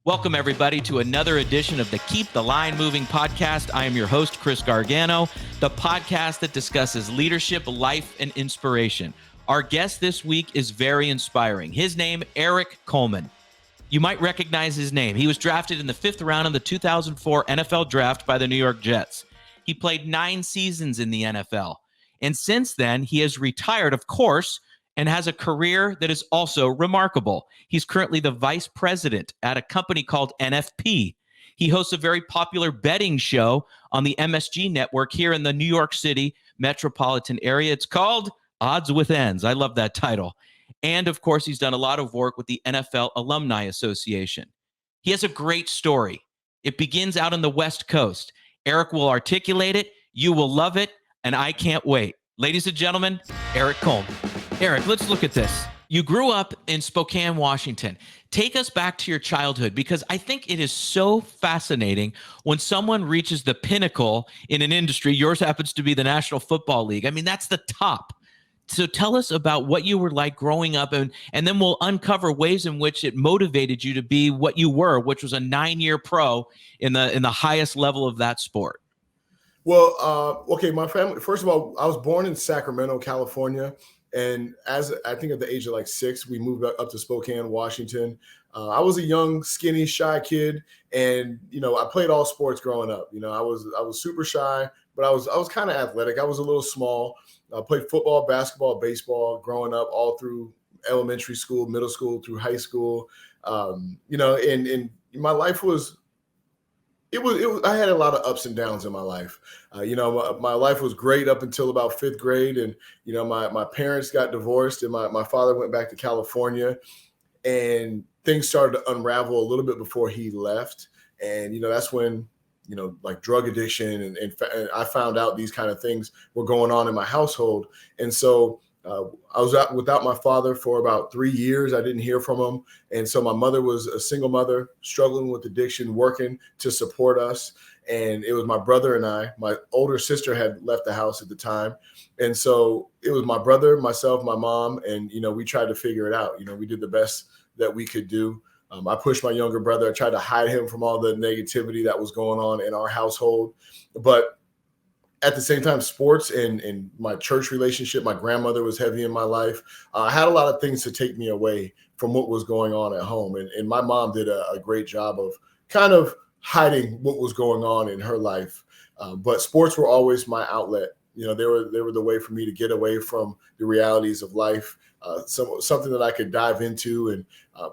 Welcome, everybody, to another edition of the Keep the Line Moving podcast. I am your host, Chris Gargano, the podcast that discusses leadership, life, and inspiration. Our guest this week is very inspiring. His name, Erik Coleman. You might recognize his name. He was drafted in the 5th round of the 2004 NFL draft by the New York Jets. He played 9 seasons in the NFL. And since then, he has retired, of course, and has a career that is also remarkable. He's currently the vice president at a company called NFP. He hosts a very popular betting show on the MSG network here in the New York City metropolitan area. It's called Odds with Ends. I love that title. And of course, he's done a lot of work with the NFL Alumni Association. He has a great story. It begins out on the West Coast. Erik will articulate it. You will love it. And I can't wait. Ladies and gentlemen, Erik Coleman. Erik, let's look at this. You grew up in Spokane, Washington. Take us back to your childhood, because I think it is so fascinating when someone reaches the pinnacle in an industry. Yours happens to be the National Football League. I mean, that's the top. So tell us about what you were like growing up, and then we'll uncover ways in which it motivated you to be what you were, which was a 9-year pro in the highest level of that sport. Well, okay, my family, first of all, I was born in Sacramento, California. And as I think at the age of like 6, we moved up to Spokane, Washington. I was a young, skinny, shy kid. And, I played all sports growing up. I was super shy, but I was kind of athletic. I was a little small. I played football, basketball, baseball growing up all through elementary school, middle school, through high school. And my life was, I had a lot of ups and downs in my life. My life was great up until about 5th grade. And, my parents got divorced and my father went back to California, and things started to unravel a little bit before he left. And, that's when, like drug addiction and I found out these kind of things were going on in my household. And so I was without my father for about 3 years. I didn't hear from him. And so my mother was a single mother, struggling with addiction, working to support us. And it was my brother and I. My older sister had left the house at the time. And so it was my brother, myself, my mom, and, we tried to figure it out. We did the best that we could do. I pushed my younger brother. I tried to hide him from all the negativity that was going on in our household. But at the same time, sports and my church relationship, my grandmother was heavy in my life. I had a lot of things to take me away from what was going on at home. And my mom did a great job of kind of hiding what was going on in her life. But sports were always my outlet. They were the way for me to get away from the realities of life, something that I could dive into and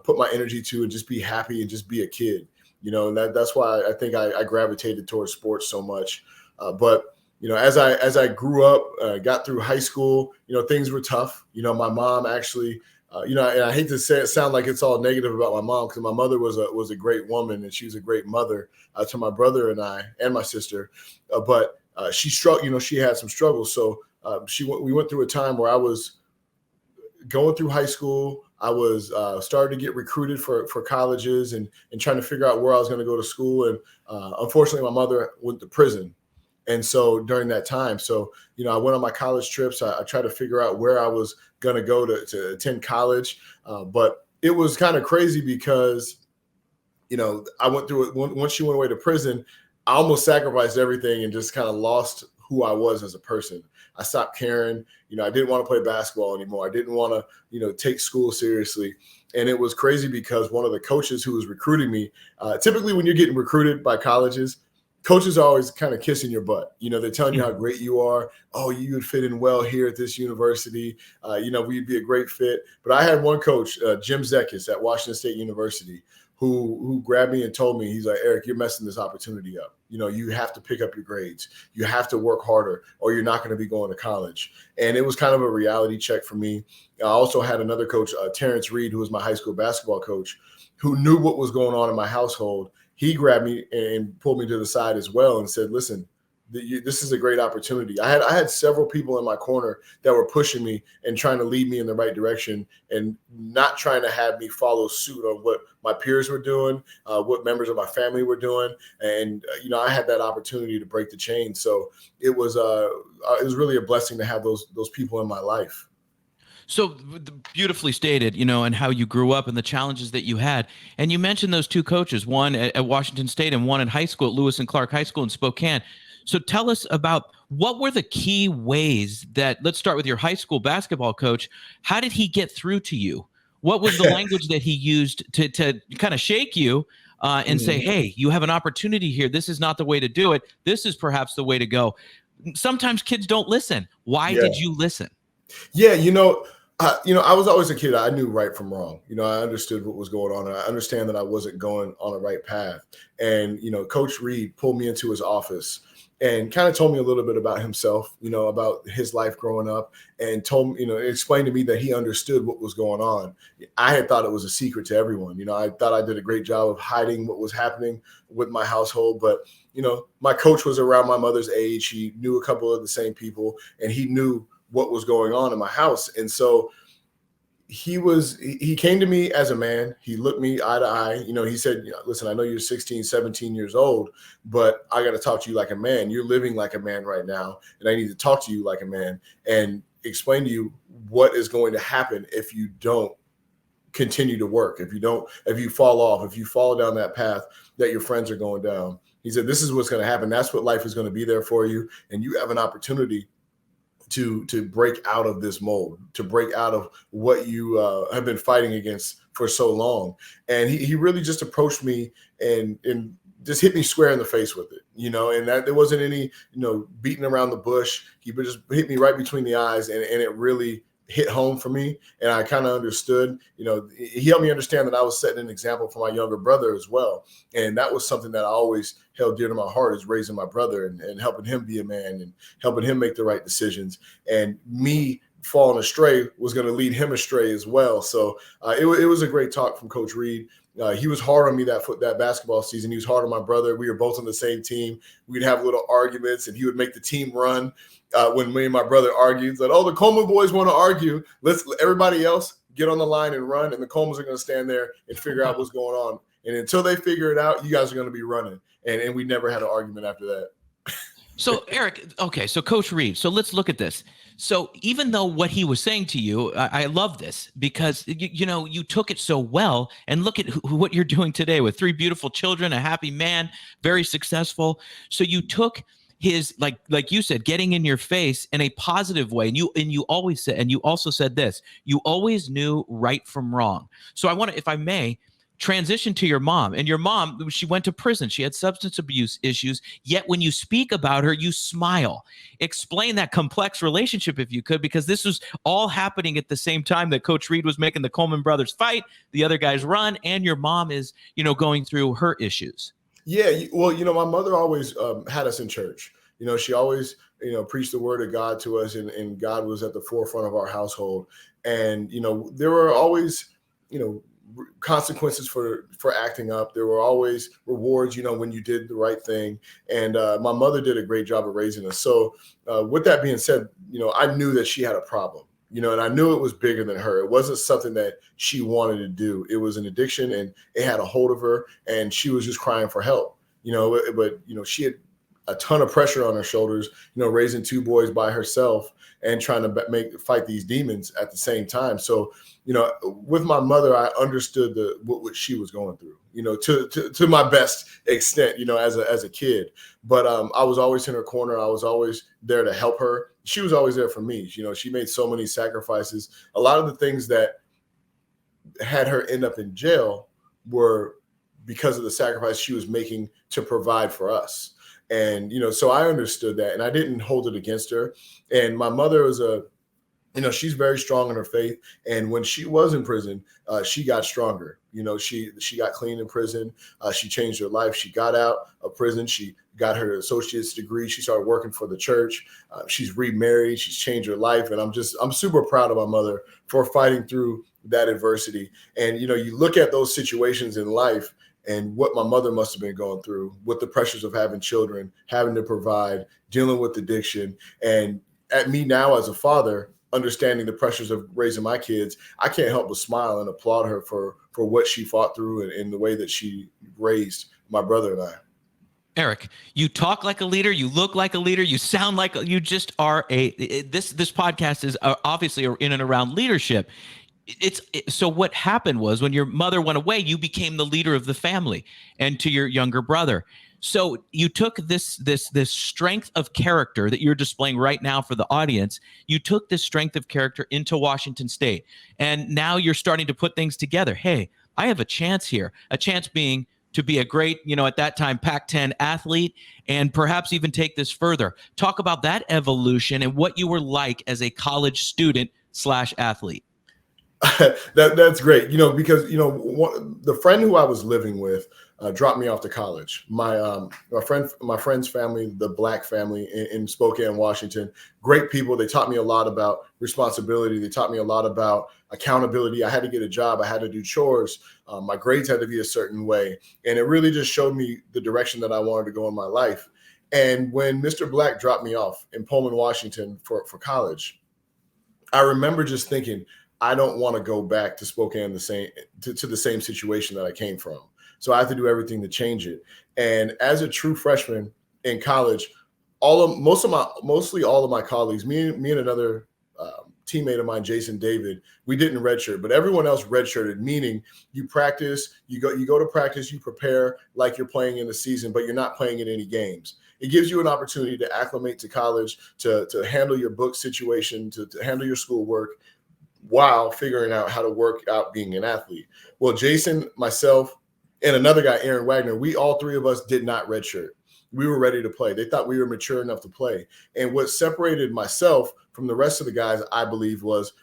put my energy to and just be happy and just be a kid. And that's why I think I gravitated towards sports so much. But as I grew up, got through high school, things were tough. My mom actually, and I hate to sound like it's all negative about my mom, because my mother was a great woman, and she was a great mother to my brother and I and my sister. But she struggled, she had some struggles. So we went through a time where I was going through high school. I was started to get recruited for colleges and trying to figure out where I was going to go to school. And unfortunately, my mother went to prison. And so during that time, I went on my college trips. I tried to figure out where I was going to go to attend college. But it was kind of crazy because, I went through it. Once she went away to prison, I almost sacrificed everything and just kind of lost who I was as a person. I stopped caring. I didn't want to play basketball anymore. I didn't want to, take school seriously. And it was crazy because one of the coaches who was recruiting me, typically when you're getting recruited by colleges, coaches are always kind of kissing your butt. They're telling you how great you are. Oh, you would fit in well here at this university. We'd be a great fit. But I had one coach, Jim Zekis at Washington State University, who grabbed me and told me, he's like, Erik, you're messing this opportunity up. You have to pick up your grades. You have to work harder, or you're not going to be going to college. And it was kind of a reality check for me. I also had another coach, Terrence Reed, who was my high school basketball coach, who knew what was going on in my household. He grabbed me and pulled me to the side as well and said, listen, this is a great opportunity. I had several people in my corner that were pushing me and trying to lead me in the right direction and not trying to have me follow suit on what my peers were doing, what members of my family were doing. And, I had that opportunity to break the chain. So it was really a blessing to have those people in my life. So beautifully stated, and how you grew up and the challenges that you had. And you mentioned those two coaches, one at Washington State and one in high school at Lewis and Clark High School in Spokane. So tell us about what were the key ways that, let's start with your high school basketball coach. How did he get through to you? What was the language that he used to kind of shake you and say, hey, you have an opportunity here. This is not the way to do it. This is perhaps the way to go. Sometimes kids don't listen. Why did you listen? Yeah, I was always a kid. I knew right from wrong. I understood what was going on. And I understand that I wasn't going on the right path. And, Coach Reed pulled me into his office and kind of told me a little bit about himself, about his life growing up, and told me, explained to me that he understood what was going on. I had thought it was a secret to everyone. I thought I did a great job of hiding what was happening with my household. But, my coach was around my mother's age. He knew a couple of the same people, and he knew what was going on in my house. And so he came to me as a man. He looked me eye to eye. He said, listen, I know you're 16, 17 years old, but I got to talk to you like a man. You're living like a man right now. And I need to talk to you like a man and explain to you what is going to happen if you don't continue to work, if you fall off, if you fall down that path that your friends are going down. He said, this is what's going to happen. That's what life is going to be there for you. And you have an opportunity to break out of this mold, to break out of what you have been fighting against for so long. And he really just approached me and just hit me square in the face with it, and that there wasn't any, beating around the bush. He just hit me right between the eyes, and it really hit home for me. And I kind of understood, he helped me understand that I was setting an example for my younger brother as well. And that was something that I always held dear to my heart, is raising my brother and helping him be a man and helping him make the right decisions. And me falling astray was going to lead him astray as well. So it was a great talk from Coach Reed. He was hard on me that basketball season. He was hard on my brother. We were both on the same team. We'd have little arguments, and he would make the team run when me and my brother argued. Like, oh, the Coleman boys want to argue. Let's everybody else get on the line and run, and the Colemans are going to stand there and figure out what's going on. And until they figure it out, you guys are going to be running. And we never had an argument after that. So, Erik, okay, so Coach Reed, so let's look at this. So even though what he was saying to you, I love this because, you took it so well, and look at what you're doing today with 3 beautiful children, a happy man, very successful. So you took his, like you said, getting in your face in a positive way. And you always said, and you also said this, you always knew right from wrong. So I want to, if I may, transition to your mom. And your mom, she went to prison. She had substance abuse issues. Yet when you speak about her, you smile. Explain that complex relationship if you could, because this was all happening at the same time that Coach Reed was making the Coleman brothers fight, the other guys run, and your mom is, going through her issues. Yeah, well, my mother always had us in church. She always, preached the word of God to us, and God was at the forefront of our household. And, there were always, consequences for acting up. There were always rewards, when you did the right thing. And my mother did a great job of raising us. So with that being said, I knew that she had a problem, and I knew it was bigger than her. It wasn't something that she wanted to do. It was an addiction, and it had a hold of her, and she was just crying for help, but she had a ton of pressure on her shoulders, raising 2 boys by herself and trying to fight these demons at the same time. So, with my mother, I understood what she was going through, to my best extent, as a kid. But I was always in her corner. I was always there to help her. She was always there for me. She made so many sacrifices. A lot of the things that had her end up in jail were because of the sacrifice she was making to provide for us. And, so I understood that, and I didn't hold it against her. And my mother was she's very strong in her faith. And when she was in prison, she got stronger. She got clean in prison. She changed her life. She got out of prison. She got her associate's degree. She started working for the church. She's remarried. She's changed her life. And I'm super proud of my mother for fighting through that adversity. And, you look at those situations in life and what my mother must have been going through with the pressures of having children, having to provide, dealing with addiction. And at me now as a father, understanding the pressures of raising my kids, I can't help but smile and applaud her for what she fought through and the way that she raised my brother and I. Erik, you talk like a leader, you look like a leader, you sound like you just are this podcast is obviously in and around leadership. So what happened was when your mother went away, you became the leader of the family and to your younger brother. So you took this strength of character that you're displaying right now for the audience. You took this strength of character into Washington State, and now you're starting to put things together. Hey, I have a chance here. A chance being to be a great, at that time, Pac-10 athlete, and perhaps even take this further. Talk about that evolution and what you were like as a college student / athlete. That's great, because the friend who I was living with dropped me off to college. My friend's family, the Black family in Spokane, Washington, great people. They taught me a lot about responsibility. They taught me a lot about accountability. I had to get a job. I had to do chores. My grades had to be a certain way, and it really just showed me the direction that I wanted to go in my life. And when Mr. Black dropped me off in Pullman, Washington for college, I remember just thinking, I don't want to go back to Spokane to the same situation that I came from. So I have to do everything to change it. And as a true freshman in college, mostly all of my colleagues, me and another teammate of mine, Jason David, we didn't redshirt, but everyone else redshirted, meaning you practice, you go to practice, you prepare like you're playing in the season, but you're not playing in any games. It gives you an opportunity to acclimate to college, to handle your book situation, to handle your schoolwork, while figuring out how to work out being an athlete. Well, Jason, myself, and another guy, Aaron Wagner, we all three of us did not redshirt. We were ready to play. They thought we were mature enough to play. And what separated myself from the rest of the guys, I believe, was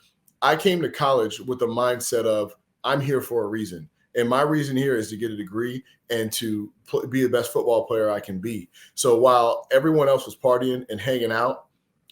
I came to college with the mindset of I'm here for a reason. And my reason here is to get a degree and to be the best football player I can be. So while everyone else was partying and hanging out,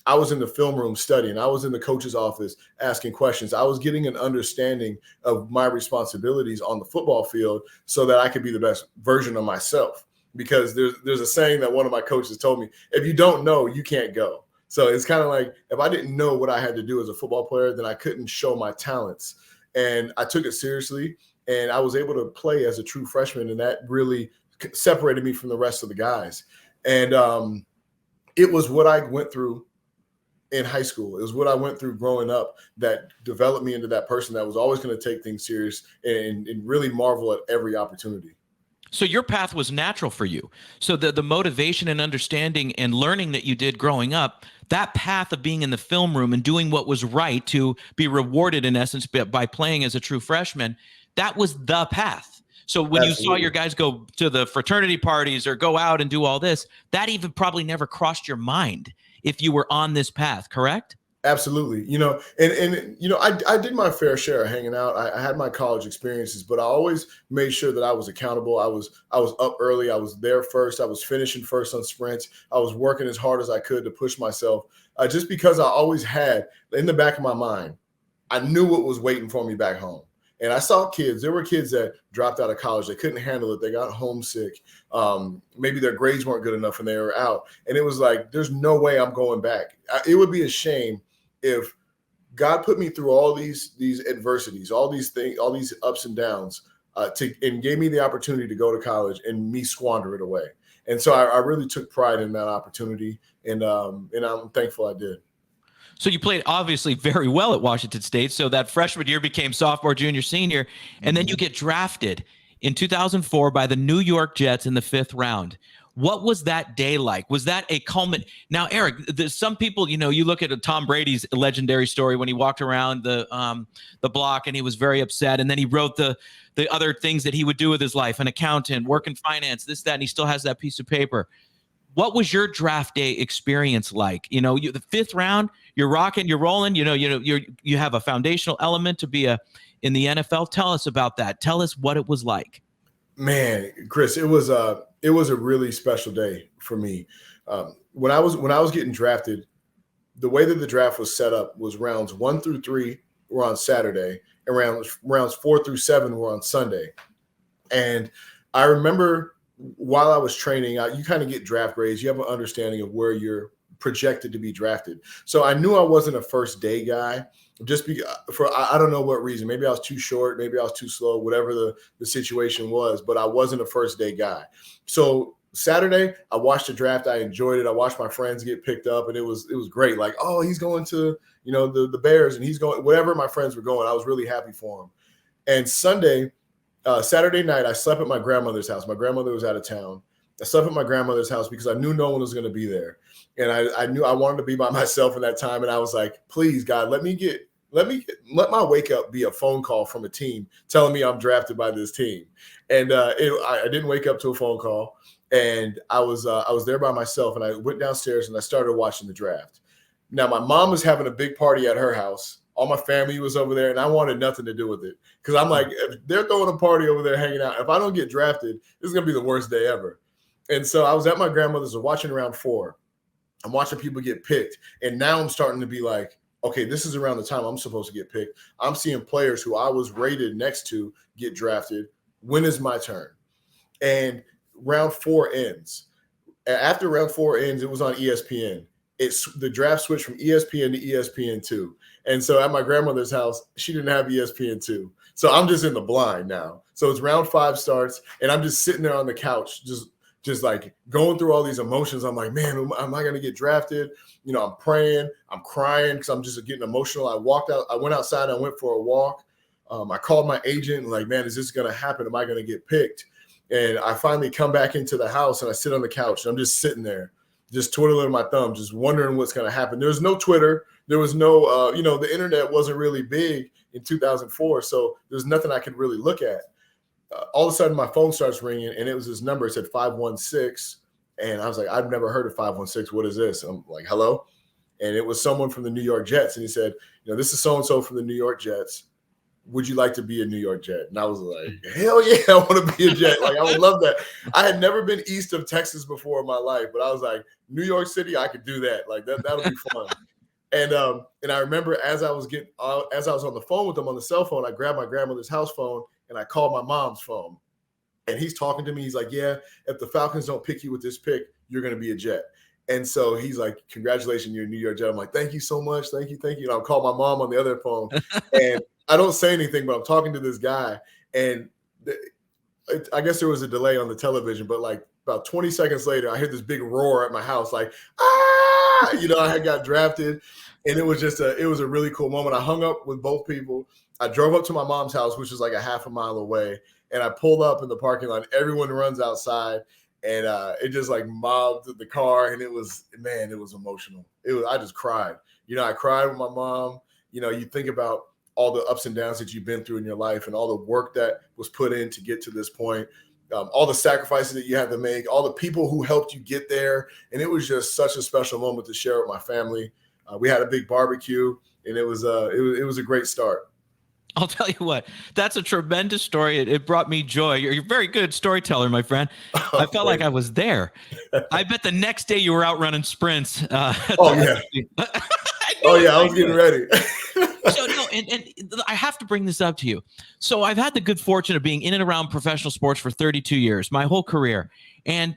I was in the film room studying. I was in the coach's office asking questions. I was getting an understanding of my responsibilities on the football field so that I could be the best version of myself. Because there's a saying that one of my coaches told me, if you don't know, you can't go. So it's kind of like, if I didn't know what I had to do as a football player, then I couldn't show my talents. And I took it seriously, and I was able to play as a true freshman, and that really separated me from the rest of the guys. And it was what I went through in high school. It was what I went through growing up that developed me into that person that was always going to take things serious and really marvel at every opportunity. So your path was natural for you. So the motivation and understanding and learning that you did growing up, that path of being in the film room and doing what was right to be rewarded in essence by playing as a true freshman, that was the path. So when you saw your guys go to the fraternity parties or go out and do all this, that even probably never crossed your mind if you were on this path, correct? Absolutely. I did my fair share of hanging out. I had my college experiences, but I always made sure that I was accountable. I was up early. I was there first. I was finishing first on sprints. I was working as hard as I could to push myself, just because I always had in the back of my mind, I knew what was waiting for me back home. And I saw there were kids that dropped out of college. They couldn't handle it. They got homesick. Maybe their grades weren't good enough and they were out. And it was like, there's no way I'm going back. It would be a shame if God put me through all these adversities, all these things, all these ups and downs, and gave me the opportunity to go to college and me squander it away. And so I really took pride in that opportunity, and I'm thankful I did. So you played obviously very well at Washington State. So that freshman year became sophomore, junior, senior, and then you get drafted in 2004 by the New York Jets in the 5th round. What was that day like? Was that a culmination? Now, Erik, there's some people, you look at Tom Brady's legendary story when he walked around the block and he was very upset, and then he wrote the other things that he would do with his life: an accountant, work in finance, this, that, and he still has that piece of paper. What was your draft day experience like? The 5th round, you're rocking, you're rolling. You have a foundational element to be in the NFL. Tell us about that. Tell us what it was like. Man, Chris, it was a really special day for me. When I was getting drafted, the way that the draft was set up was rounds 1 through 3 were on Saturday, and rounds 4 through 7 were on Sunday. And I remember, while I was training, you kind of get draft grades. You have an understanding of where you're projected to be drafted. So I knew I wasn't a first day guy, just for I don't know what reason. Maybe I was too short, maybe I was too slow, whatever the situation was, but I wasn't a first day guy. So Saturday, I watched the draft. I enjoyed it. I watched my friends get picked up, and it was great. Like, oh, he's going to, the Bears, and he's going, whatever my friends were going. I was really happy for him. And Saturday night, I slept at my grandmother's house. My grandmother was out of town. I slept at my grandmother's house because I knew no one was going to be there. And I knew I wanted to be by myself in that time. And I was like, please, God, let my wake up be a phone call from a team telling me I'm drafted by this team. And I didn't wake up to a phone call. And I was there by myself, and I went downstairs and I started watching the draft. Now, my mom was having a big party at her house. All my family was over there, and I wanted nothing to do with it because I'm like, if they're throwing a party over there hanging out, if I don't get drafted, this is going to be the worst day ever. And so I was at my grandmother's watching round 4. I'm watching people get picked, and now I'm starting to be like, okay, this is around the time I'm supposed to get picked. I'm seeing players who I was rated next to get drafted. When is my turn? And round 4 ends. After round 4 ends, it was on ESPN. The draft switched from ESPN to ESPN2. And so at my grandmother's house, she didn't have ESPN2. So I'm just in the blind now. So it's round 5 starts, and I'm just sitting there on the couch, just like going through all these emotions. I'm like, man, am I going to get drafted? I'm praying, I'm crying because I'm just getting emotional. I went outside, I went for a walk. I called my agent and like, man, is this going to happen? Am I going to get picked? And I finally come back into the house and I sit on the couch and I'm just sitting there, just twiddling my thumb, just wondering what's going to happen. There was no Twitter. There was no, the internet wasn't really big in 2004. So there's nothing I could really look at. All of a sudden my phone starts ringing and it was this number. It said 516. And I was like, I've never heard of 516. What is this? I'm like, hello. And it was someone from the New York Jets. And he said, this is so-and-so from the New York Jets. Would you like to be a New York Jet? And I was like, hell yeah, I want to be a Jet. Like, I would love that. I had never been east of Texas before in my life, but I was like, New York City, I could do that. Like, that'll be fun. And I remember as I was on the phone with them on the cell phone, I grabbed my grandmother's house phone and I called my mom's phone. And he's talking to me. He's like, yeah, if the Falcons don't pick you with this pick, you're going to be a Jet. And so he's like, congratulations, you're a New York Jet. I'm like, thank you so much. Thank you. And I'll call my mom on the other phone. And I don't say anything, but I'm talking to this guy. And I guess there was a delay on the television, but like about 20 seconds later, I hear this big roar at my house, like, ah, I had got drafted. And it was a really cool moment. I hung up with both people. I drove up to my mom's house, which was like a half a mile away. And I pulled up in the parking lot. Everyone runs outside. And it just like mobbed the car, and it was emotional. I just cried. I cried with my mom. You think about all the ups and downs that you've been through in your life, and all the work that was put in to get to this point, all the sacrifices that you had to make, all the people who helped you get there, and it was just such a special moment to share with my family. We had a big barbecue, and it was a great start. I'll tell you what, that's a tremendous story. It brought me joy. You're a very good storyteller, my friend. I felt like I was there. I bet the next day you were out running sprints. Oh, yeah. I was getting ready. So, no, and I have to bring this up to you. So I've had the good fortune of being in and around professional sports for 32 years, my whole career. And,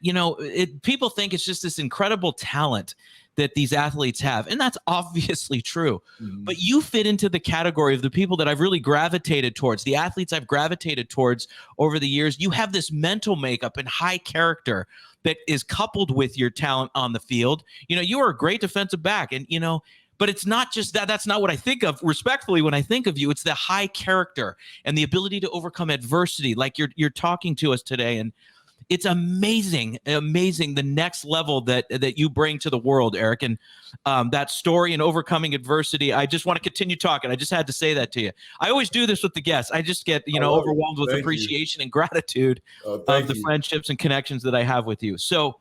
people think it's just this incredible talent that these athletes have. And that's obviously true. Mm-hmm. But you fit into the category of the people that I've really gravitated towards, the athletes I've gravitated towards over the years. You have this mental makeup and high character that is coupled with your talent on the field. You are a great defensive back, and, but it's not just that. That's not what I think of respectfully when I think of you. It's the high character and the ability to overcome adversity, like you're talking to us today. And it's amazing the next level that you bring to the world, Erik. And that story and overcoming adversity, I just want to continue talking. I just had to say that to you. I always do this with the guests. I just get overwhelmed with appreciation and gratitude of the friendships and connections that I have with you. So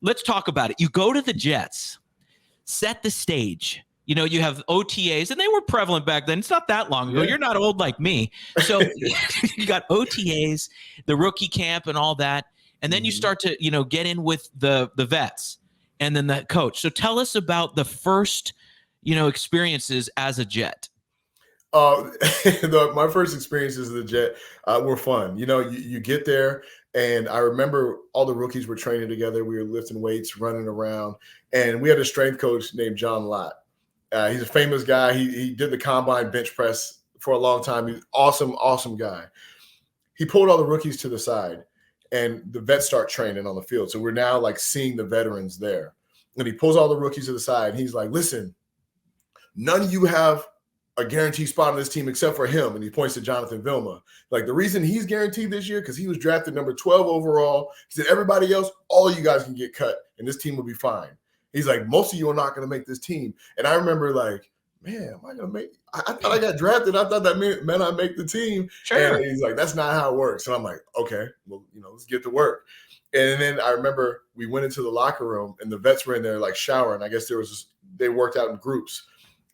let's talk about it. You go to the Jets, set the stage. You have OTAs, and they were prevalent back then. It's not that long ago. Yeah. You're not old like me. So you got OTAs, the rookie camp and all that. And then you start to, get in with the vets and then the coach. So tell us about the first, experiences as a Jet. My first experiences as a Jet were fun. You get there, and I remember all the rookies were training together. We were lifting weights, running around, and we had a strength coach named John Lott. He's a famous guy. He did the combine bench press for a long time. He's awesome, awesome guy. He pulled all the rookies to the side. and the vets start training on the field. So we're now like seeing the veterans there. And he pulls all the rookies to the side and he's like, listen, none of you have a guaranteed spot on this team except for him. And he points to Jonathan Vilma. Like, the reason he's guaranteed this year, because he was drafted number 12 overall. He said, everybody else, all of you guys can get cut and this team will be fine. He's like, most of you are not going to make this team. And I remember like, man, am I going to make – I thought I got drafted. I thought that meant I make the team. Sure. And he's like, that's not how it works. And I'm like, okay, well, let's get to work. And then I remember we went into the locker room and the vets were in there like showering. I guess they worked out in groups.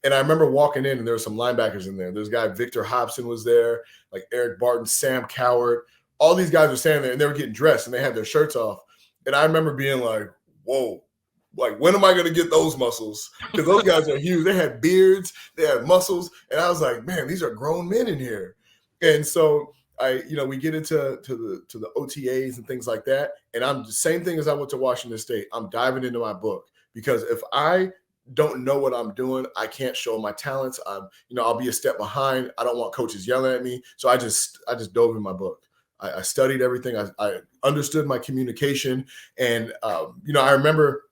And I remember walking in and there were some linebackers in there. There's a guy, Victor Hobson was there, like Eric Barton, Sam Coward. All these guys were standing there and they were getting dressed and they had their shirts off. And I remember being like, whoa, like, when am I going to get those muscles? Because those guys are huge. They had beards, they had muscles. And I was like, man, these are grown men in here. And so we get into the OTAs and things like that. And I'm the same thing as I went to Washington State. I'm diving into my book because if I don't know what I'm doing, I can't show my talents. I'll be a step behind. I don't want coaches yelling at me. So I just dove in my book. I studied everything. I understood my communication. And, I remember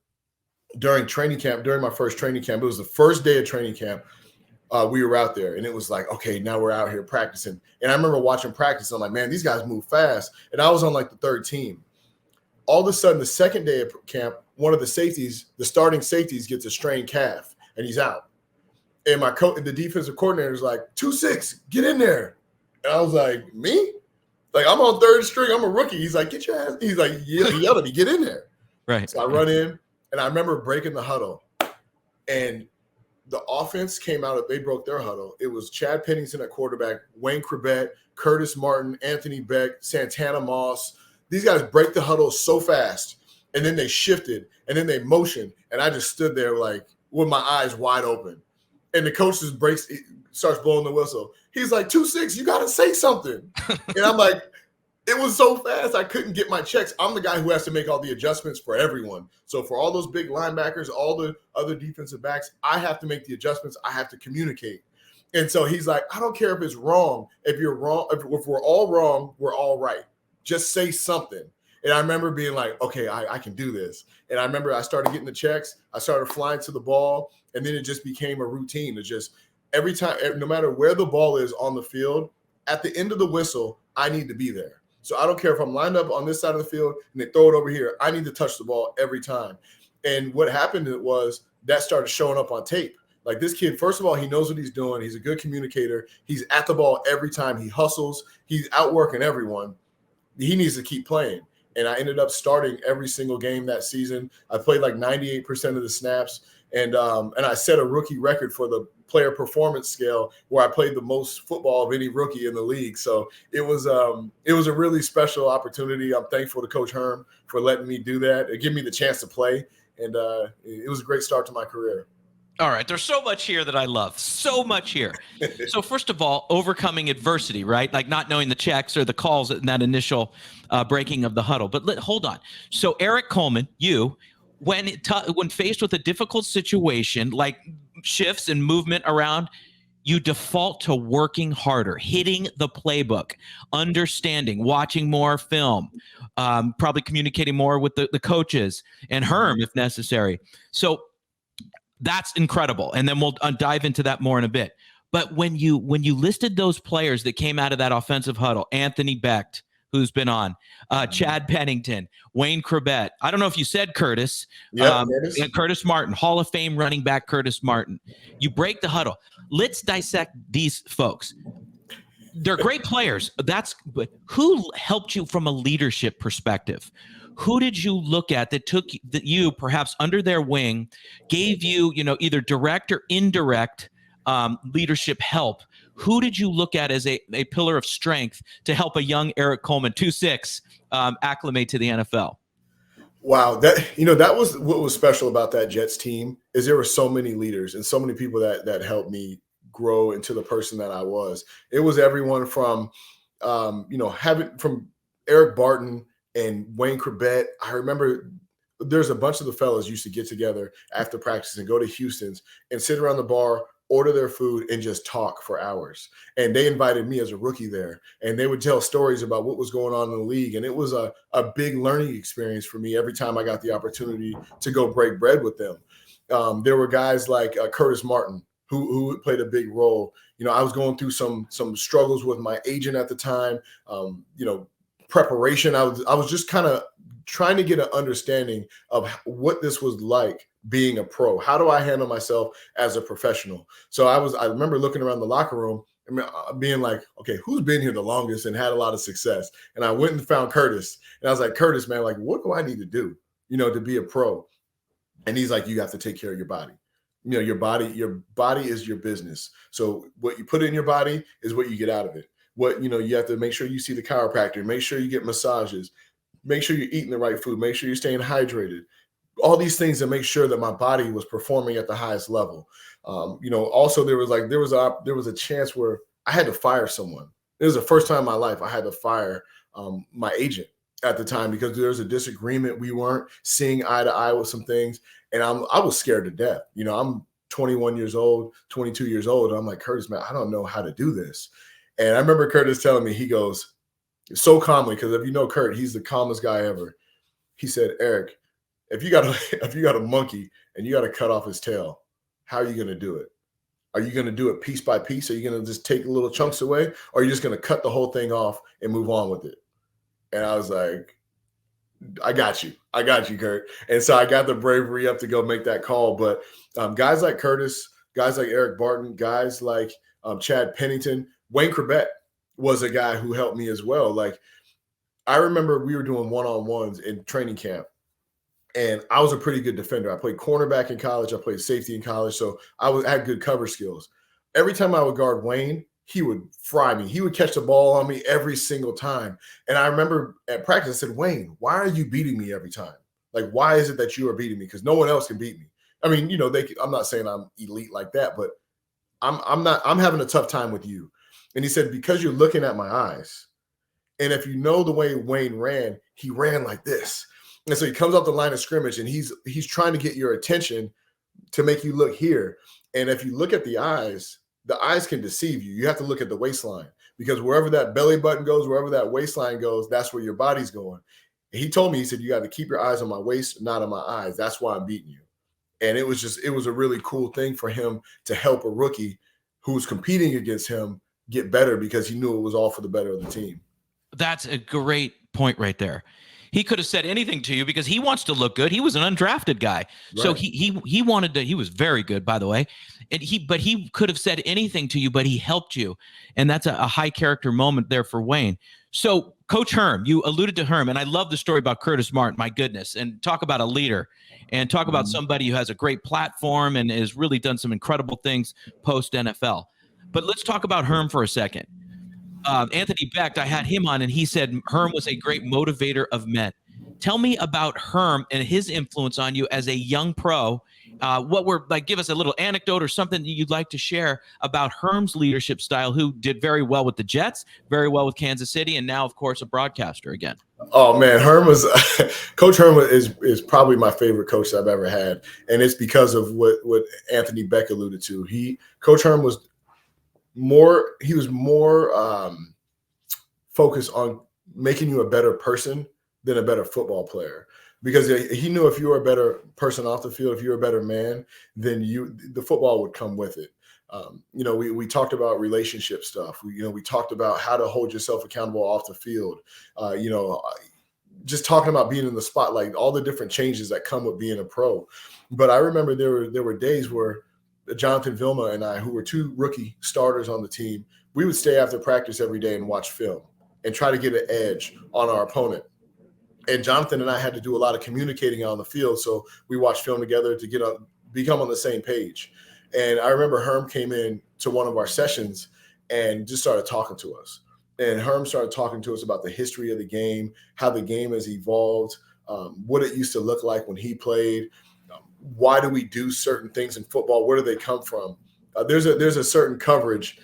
during my first training camp, it was the first day of training camp. We were out there and it was like, okay, now we're out here practicing. And I remember watching practice. I'm like, man, these guys move fast. And I was on like the third team. All of a sudden, the second day of camp, one of the starting safeties gets a strained calf and he's out. And the defensive coordinator is like, 2-6, get in there. And I was like, me? Like, I'm on third string. I'm a rookie. He's like, get your ass. He's like, he yelled at me, get in there. Right. So I run in and I remember breaking the huddle and the offense came out. They broke their huddle. It was Chad Pennington at quarterback, Wayne Corbett, Curtis Martin, Anthony Beck, Santana Moss. These guys break the huddle so fast, and then they shifted, and then they motioned, and I just stood there like with my eyes wide open. And the coach just starts blowing the whistle. He's like, 2-6, you got to say something. And I'm like, it was so fast, I couldn't get my checks. I'm the guy who has to make all the adjustments for everyone. So for all those big linebackers, all the other defensive backs, I have to make the adjustments. I have to communicate. And so he's like, I don't care if it's wrong. If you're wrong, if we're all wrong, we're all right. Just say something. And I remember being like, okay, I can do this. And I remember I started getting the checks. I started flying to the ball. And then it just became a routine. It's just every time, no matter where the ball is on the field, at the end of the whistle, I need to be there. So I don't care if I'm lined up on this side of the field and they throw it over here. I need to touch the ball every time. And what happened was that started showing up on tape. Like, this kid, first of all, he knows what he's doing. He's a good communicator. He's at the ball every time. He hustles. He's outworking everyone. He needs to keep playing. And I ended up starting every single game that season. I played like 98% of the snaps. And I set a rookie record for the player performance scale where I played the most football of any rookie in the league. So it was a really special opportunity. I'm thankful to Coach Herm for letting me do that. It gave me the chance to play. And it was a great start to my career. All right. There's so much here that I love. So much here. So first of all, overcoming adversity, right? Like not knowing the checks or the calls in that initial breaking of the huddle. But hold on. So Erik Coleman, when faced with a difficult situation like shifts and movement around, you default to working harder, hitting the playbook, understanding, watching more film, probably communicating more with the coaches and Herm if necessary. So that's incredible. And then we'll dive into that more in a bit. But when you listed those players that came out of that offensive huddle, Anthony Becht, who's been on, Chad Pennington, Wayne Corbett. I don't know if you said Curtis. Curtis Martin, Hall of Fame running back Curtis Martin. You break the huddle. Let's dissect these folks. They're great players. But who helped you from a leadership perspective? Who did you look at that took you perhaps under their wing, gave you, either direct or indirect leadership help? Who did you look at as a pillar of strength to help a young Erik Coleman, 2'6", acclimate to the NFL? Wow, that was what was special about that Jets team is there were so many leaders and so many people that helped me grow into the person that I was. It was everyone from, from Eric Barton and Wayne Corbett. I remember there's a bunch of the fellas used to get together after practice and go to Houston's and sit around the bar order their food, and just talk for hours. And they invited me as a rookie there, and they would tell stories about what was going on in the league. And it was a big learning experience for me every time I got the opportunity to go break bread with them. There were guys like Curtis Martin, who played a big role. I was going through some struggles with my agent at the time. Preparation. I was just kind of trying to get an understanding of what this was like being a pro. How do I handle myself as a professional? So I remember looking around the locker room and being like, okay, who's been here the longest and had a lot of success? And I went and found Curtis, and I was like, Curtis, man, like, what do I need to do, to be a pro? And he's like, you have to take care of your body. Your body is your business. So what you put in your body is what you get out of it. You have to make sure you see the chiropractor, make sure you get massages, make sure you're eating the right food, make sure you're staying hydrated, all these things to make sure that my body was performing at the highest level. Also there was a chance where I had to fire someone. It was the first time in my life I had to fire my agent at the time because there was a disagreement. We weren't seeing eye to eye with some things. And I was scared to death. I'm 21 years old, 22 years old. And I'm like, Curtis, man, I don't know how to do this. And I remember Curtis telling me, he goes so calmly, because if you know Kurt, he's the calmest guy ever. He said, Erik, if you got a monkey and you got to cut off his tail, how are you going to do it? Are you going to do it piece by piece? Are you going to just take little chunks away? Or are you just going to cut the whole thing off and move on with it? And I was like, I got you, Kurt. And so I got the bravery up to go make that call. But guys like Curtis, guys like Eric Barton, guys like Chad Pennington, Wayne Corbett was a guy who helped me as well. Like, I remember we were doing one-on-ones in training camp, and I was a pretty good defender. I played cornerback in college. I played safety in college. So I had good cover skills. Every time I would guard Wayne, he would fry me. He would catch the ball on me every single time. And I remember at practice, I said, Wayne, why are you beating me every time? Like, why is it that you are beating me? Because no one else can beat me. I mean, I'm not saying I'm elite like that, but I'm having a tough time with you. And he said, because you're looking at my eyes. And if you know the way Wayne ran, he ran like this. And so he comes off the line of scrimmage, and he's trying to get your attention to make you look here. And if you look at the eyes can deceive you. You have to look at the waistline, because wherever that belly button goes, wherever that waistline goes, that's where your body's going. And he told me, he said, you got to keep your eyes on my waist, not on my eyes. That's why I'm beating you. And it was a really cool thing for him to help a rookie who was competing against him get better, because he knew it was all for the better of the team. That's a great point right there. He could have said anything to you because he wants to look good. He was an undrafted guy. Right. So he wanted to, he was very good, by the way. And he could have said anything to you, but he helped you. And that's a high character moment there for Wayne. So Coach Herm, you alluded to Herm, and I love the story about Curtis Martin, my goodness, and talk about a leader and talk about somebody who has a great platform and has really done some incredible things post NFL. But let's talk about Herm for a second. Anthony Becht, I had him on, and he said Herm was a great motivator of men. Tell me about Herm and his influence on you as a young pro. Give us a little anecdote or something that you'd like to share about Herm's leadership style, who did very well with the Jets, very well with Kansas City, and now, of course, a broadcaster again. Oh man, Coach Herm is probably my favorite coach I've ever had, and it's because of what Anthony Becht alluded to. Coach Herm was more focused on making you a better person than a better football player, because he knew if you were a better person off the field, if you were a better man, then the football would come with it. We talked about relationship stuff. We talked about how to hold yourself accountable off the field. Just talking about being in the spotlight, all the different changes that come with being a pro. But I remember there were days where Jonathan Vilma and I, who were two rookie starters on the team, we would stay after practice every day and watch film and try to get an edge on our opponent. And Jonathan and I had to do a lot of communicating on the field. So we watched film together to become on the same page. And I remember Herm came in to one of our sessions and just started talking to us. And Herm started talking to us about the history of the game, how the game has evolved, what it used to look like when he played. Why do we do certain things in football? Where do they come from? There's a certain coverage.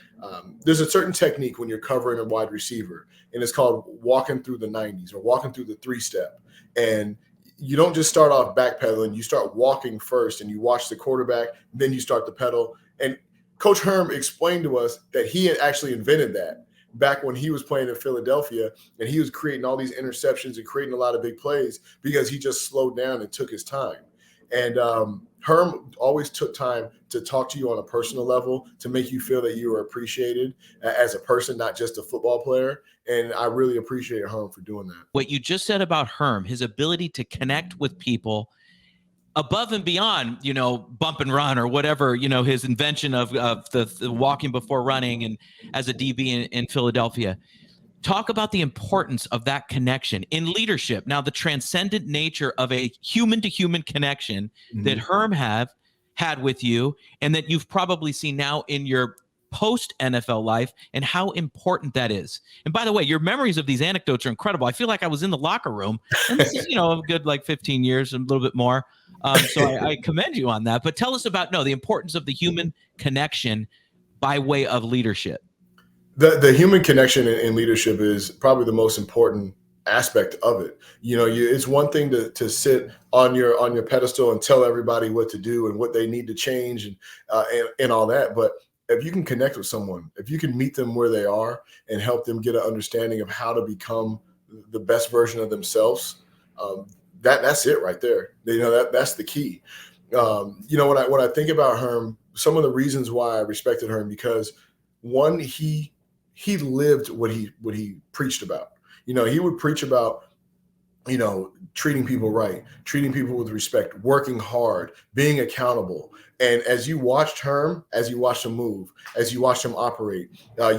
There's a certain technique when you're covering a wide receiver, and it's called walking through the 90s or walking through the 3-step. And you don't just start off backpedaling. You start walking first, and you watch the quarterback, then you start the pedal. And Coach Herm explained to us that he had actually invented that back when he was playing in Philadelphia, and he was creating all these interceptions and creating a lot of big plays because he just slowed down and took his time. And Herm always took time to talk to you on a personal level to make you feel that you were appreciated as a person, not just a football player. And I really appreciate Herm for doing that. What you just said about Herm, his ability to connect with people above and beyond, bump and run or whatever, his invention of the walking before running and as a DB in Philadelphia. Talk about the importance of that connection in leadership. Now, the transcendent nature of a human-to-human connection that Herm had with you, and that you've probably seen now in your post-NFL life, and how important that is. And by the way, your memories of these anecdotes are incredible. I feel like I was in the locker room, and this is, a good 15 years, a little bit more. So I commend you on that. But tell us about the importance of the human connection by way of leadership. The human connection in leadership is probably the most important aspect of it. It's one thing to sit on your pedestal and tell everybody what to do and what they need to change and all that. But if you can connect with someone, if you can meet them where they are and help them get an understanding of how to become the best version of themselves, that's it right there. That's the key. When I think about Herm, some of the reasons why I respected Herm, because one, he lived what he preached about. He would preach about, treating people right, treating people with respect, working hard, being accountable. And as you watched Herm, as you watched him move, as you watched him operate,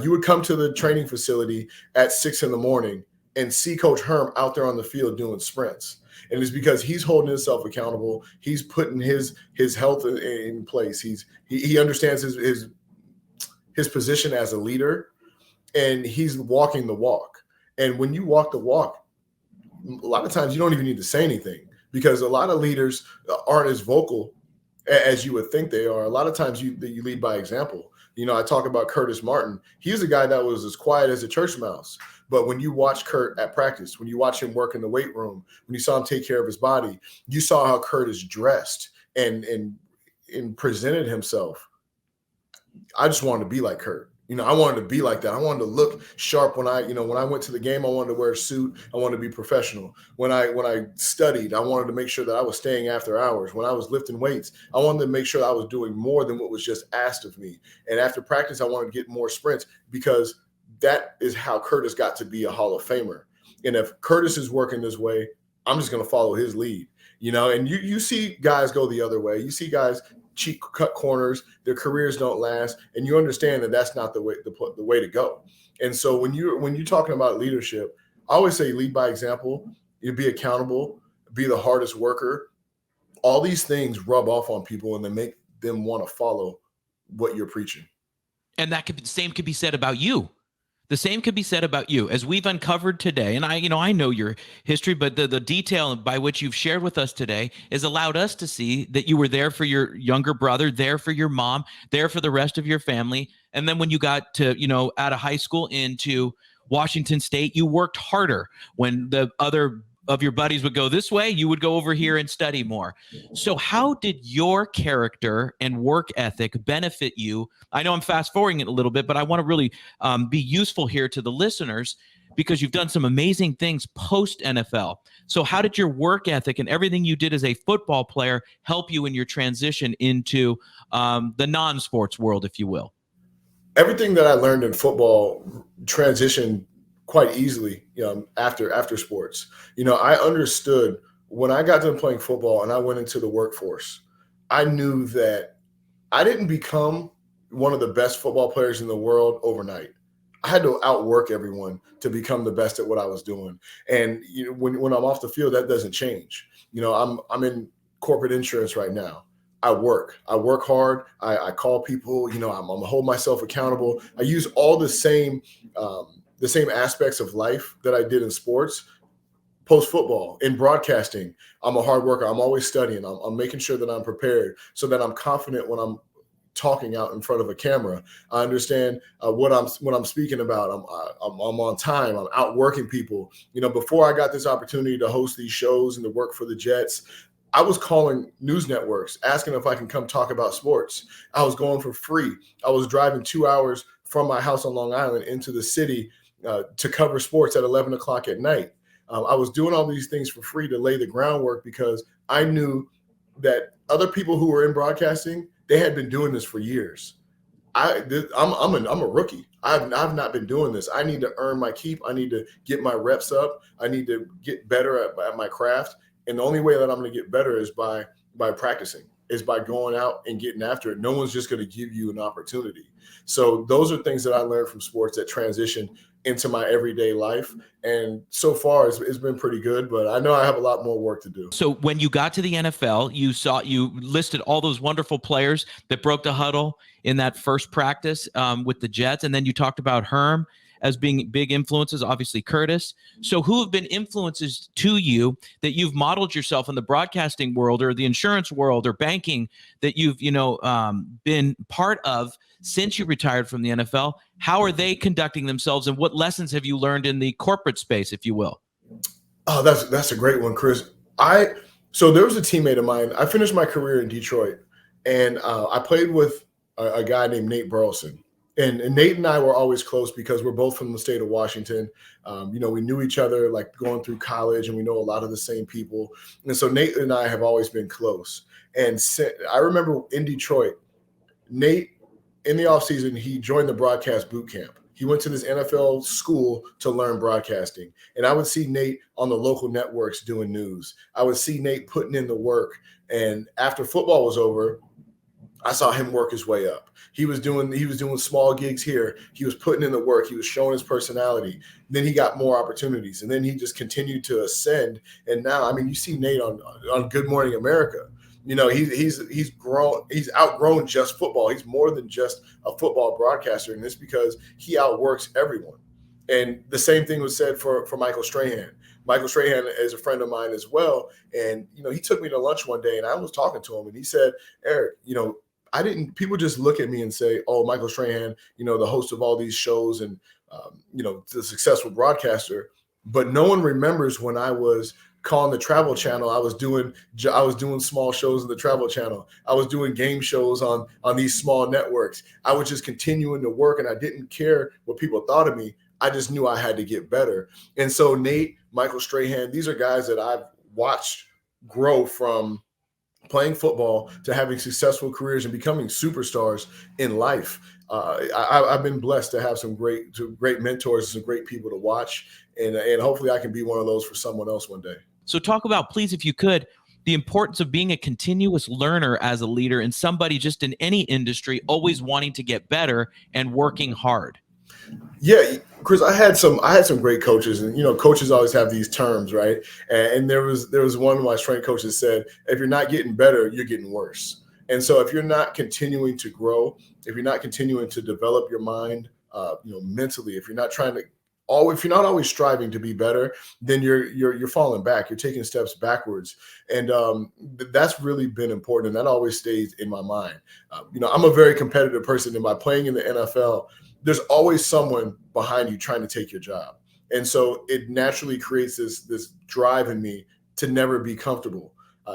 you would come to the training facility at 6 a.m. and see Coach Herm out there on the field doing sprints. And it's because he's holding himself accountable. He's putting his health in place. He understands his position as a leader, and he's walking the walk. And when you walk the walk, a lot of times you don't even need to say anything, because a lot of leaders aren't as vocal as you would think they are. A lot of times you lead by example. I talk about Curtis Martin. He's a guy that was as quiet as a church mouse. But when you watch Kurt at practice, when you watch him work in the weight room, when you saw him take care of his body, you saw how Curtis dressed and presented himself. I just wanted to be like Kurt. I wanted to be like that. I wanted to look sharp when I went to the game. I wanted to wear a suit. I wanted to be professional. When I studied, I wanted to make sure that I was staying after hours. When I was lifting weights, I wanted to make sure I was doing more than what was just asked of me. And after practice, I wanted to get more sprints, because that is how Curtis got to be a Hall of Famer. And if Curtis is working this way, I'm just going to follow his lead. And you see guys go the other way. You see guys cheat, cut corners, their careers don't last, and you understand that that's not the way to go. And so when you're talking about leadership, I always say lead by example. You be accountable, be the hardest worker. All these things rub off on people, and they make them want to follow what you're preaching. And same could be said about you. The same could be said about you, as we've uncovered today. And I know your history, but the detail by which you've shared with us today has allowed us to see that you were there for your younger brother, there for your mom, there for the rest of your family. And then when you got to, out of high school into Washington State, you worked harder. When the other of your buddies would go this way, you would go over here and study more. So how did your character and work ethic benefit you? I know I'm fast forwarding it a little bit, but I want to really be useful here to the listeners, because you've done some amazing things post NFL. So how did your work ethic and everything you did as a football player help you in your transition into the non-sports world, if you will? Everything that I learned in football transitioned quite easily, after sports. I understood when I got done playing football and I went into the workforce, I knew that I didn't become one of the best football players in the world overnight. I had to outwork everyone to become the best at what I was doing. And when I'm off the field, that doesn't change. I'm in corporate insurance right now. I work hard. I call people, I'm gonna hold myself accountable. I use all the same aspects of life that I did in sports, post football, in broadcasting. I'm a hard worker. I'm always studying. I'm making sure that I'm prepared so that I'm confident when I'm talking out in front of a camera. I understand what I'm speaking about. I'm on time. I'm outworking people. Before I got this opportunity to host these shows and to work for the Jets, I was calling news networks, asking if I can come talk about sports. I was going for free. I was driving 2 hours from my house on Long Island into the city to cover sports at 11 o'clock at night. I was doing all these things for free to lay the groundwork because I knew that other people who were in broadcasting, they had been doing this for years. I'm a rookie. I've not been doing this. I need to earn my keep. I need to get my reps up. I need to get better at my craft. And the only way that I'm going to get better is by practicing, is by going out and getting after it. No one's just going to give you an opportunity. So those are things that I learned from sports that transition into my everyday life. And so far it's been pretty good, but I know I have a lot more work to do. So when you got to the NFL, you listed all those wonderful players that broke the huddle in that first practice with the Jets. And then you talked about Herm as being big influences, obviously Curtis. So who have been influences to you that you've modeled yourself in the broadcasting world or the insurance world or banking that you've, been part of since you retired from the NFL? How are they conducting themselves, and what lessons have you learned in the corporate space, if you will? Oh, that's a great one, Chris. So there was a teammate of mine. I finished my career in Detroit, and I played with a guy named Nate Burleson. And Nate and I were always close because we're both from the state of Washington. We knew each other like going through college, and we know a lot of the same people. And so Nate and I have always been close. And I remember in Detroit, Nate, in the offseason, he joined the broadcast boot camp. He went to this NFL school to learn broadcasting. And I would see Nate on the local networks doing news. I would see Nate putting in the work. And after football was over, I saw him work his way up. He was doing small gigs here. He was putting in the work. He was showing his personality. Then he got more opportunities, and then he just continued to ascend. And now, I mean, you see Nate on Good Morning America. He's grown. He's outgrown just football. He's more than just a football broadcaster, and it's because he outworks everyone. And the same thing was said for Michael Strahan. Michael Strahan is a friend of mine as well, and he took me to lunch one day, and I was talking to him, and he said, "Erik, people just look at me and say, oh, Michael Strahan, the host of all these shows and, the successful broadcaster. But no one remembers when I was calling the Travel Channel. I was doing small shows in the Travel Channel. I was doing game shows on these small networks. I was just continuing to work, and I didn't care what people thought of me. I just knew I had to get better." And so Nate, Michael Strahan, these are guys that I've watched grow from playing football to having successful careers and becoming superstars in life. I've been blessed to have some great mentors, some great people to watch, and hopefully I can be one of those for someone else one day. So talk about, please, if you could, the importance of being a continuous learner as a leader and somebody just in any industry always wanting to get better and working hard. Yeah, Chris, I had some great coaches, and coaches always have these terms, right? And there was one of my strength coaches said, if you're not getting better, you're getting worse. And so if you're not continuing to grow, if you're not continuing to develop your mind, mentally, if you're not always striving to be better, then you're falling back. You're taking steps backwards, and that's really been important, and that always stays in my mind. I'm a very competitive person, and by playing in the NFL, there's always someone behind you trying to take your job. And so it naturally creates this drive in me to never be comfortable.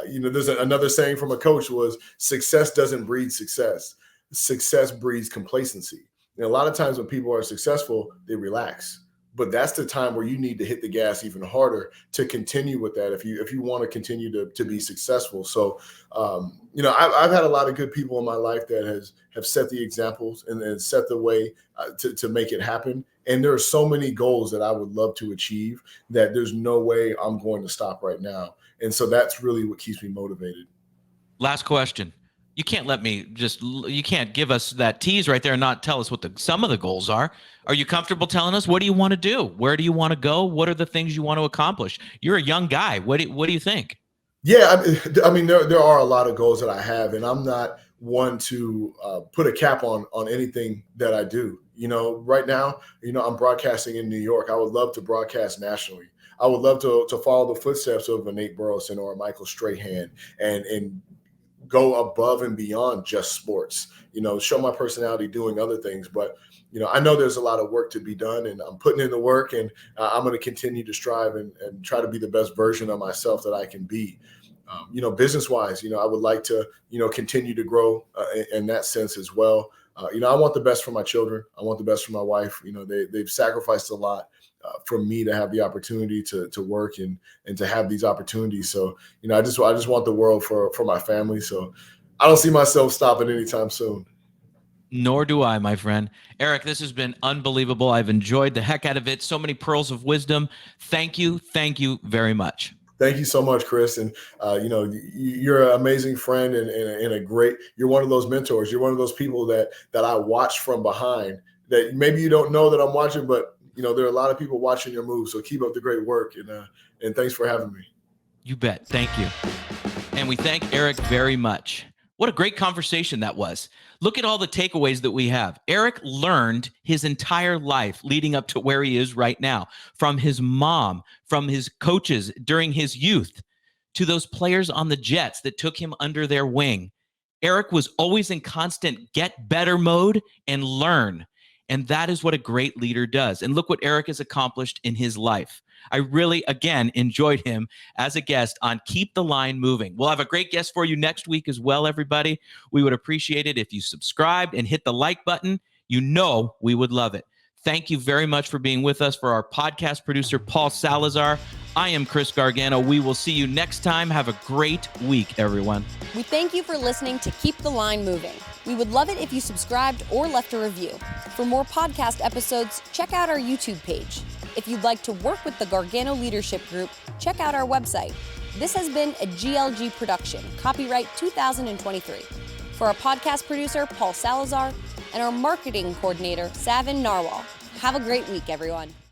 There's another saying from a coach was, success doesn't breed success. Success breeds complacency. And a lot of times when people are successful, they relax. But that's the time where you need to hit the gas even harder to continue with that if you want to continue to be successful. So, I've had a lot of good people in my life that have set the examples and set the way to make it happen. And there are so many goals that I would love to achieve that there's no way I'm going to stop right now. And so that's really what keeps me motivated. Last question. You can't give us that tease right there and not tell us what some of the goals are. Are you comfortable telling us? What do you want to do? Where do you want to go? What are the things you want to accomplish? You're a young guy. What do you think? Yeah, I mean, there are a lot of goals that I have, and I'm not one to put a cap on anything that I do. Right now, I'm broadcasting in New York. I would love to broadcast nationally. I would love to follow the footsteps of a Nate Burleson or a Michael Strahan and go above and beyond just sports, show my personality doing other things. But, I know there's a lot of work to be done, and I'm putting in the work, and I'm going to continue to strive and try to be the best version of myself that I can be. Business wise, I would like to, continue to grow in that sense as well. I want the best for my children. I want the best for my wife. They've sacrificed a lot for me to have the opportunity to work and to have these opportunities. So, I just want the world for my family. So I don't see myself stopping anytime soon. Nor do I, my friend. Erik, this has been unbelievable. I've enjoyed the heck out of it. So many pearls of wisdom. Thank you. Thank you very much. Thank you so much, Chris. And, you're an amazing friend and you're one of those mentors. You're one of those people that I watch from behind that maybe you don't know that I'm watching, but, there are a lot of people watching your moves. So keep up the great work. And thanks for having me. You bet. Thank you. And we thank Erik very much. What a great conversation that was. Look at all the takeaways that we have. Erik learned his entire life leading up to where he is right now, from his mom, from his coaches during his youth, to those players on the Jets that took him under their wing. Erik was always in constant get better mode and learn. And that is what a great leader does. And look what Erik has accomplished in his life. I really, again, enjoyed him as a guest on Keep the Line Moving. We'll have a great guest for you next week as well, everybody. We would appreciate it if you subscribed and hit the like button. We would love it. Thank you very much for being with us. For our podcast producer, Paul Salazar, I am Chris Gargano. We will see you next time. Have a great week, everyone. We thank you for listening to Keep the Line Moving. We would love it if you subscribed or left a review. For more podcast episodes, check out our YouTube page. If you'd like to work with the Gargano Leadership Group, check out our website. This has been a GLG production, copyright 2023. For our podcast producer, Paul Salazar, and our marketing coordinator, Savin Narwal. Have a great week, everyone.